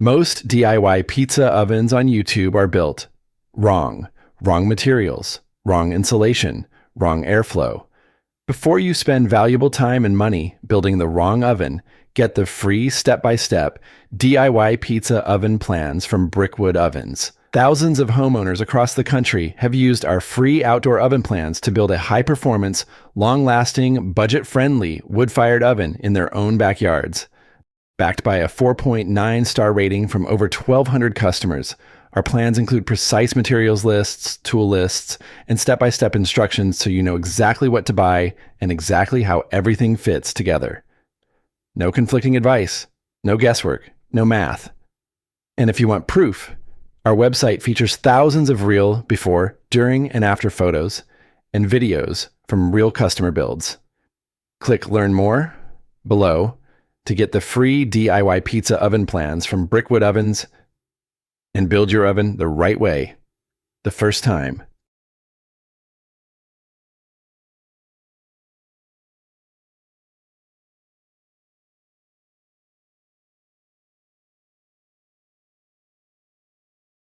Most DIY pizza ovens on YouTube are built wrong. Wrong materials, wrong insulation, wrong airflow. Before you spend valuable time and money building the wrong oven, get the free step-by-step DIY pizza oven plans from BrickWood Ovens. Thousands of homeowners across the country have used our free outdoor oven plans to build a high-performance, long-lasting, budget-friendly wood-fired oven in their own backyards. Backed by a 4.9-star rating from over 1,200 customers, our plans include precise materials lists, tool lists, and step-by-step instructions so you know exactly what to buy and exactly how everything fits together. No conflicting advice, no guesswork, no math. And if you want proof, our website features thousands of real before, during, and after photos and videos from real customer builds. Click Learn More below to get the free DIY pizza oven plans from BrickWood Ovens and build your oven the right way, the first time.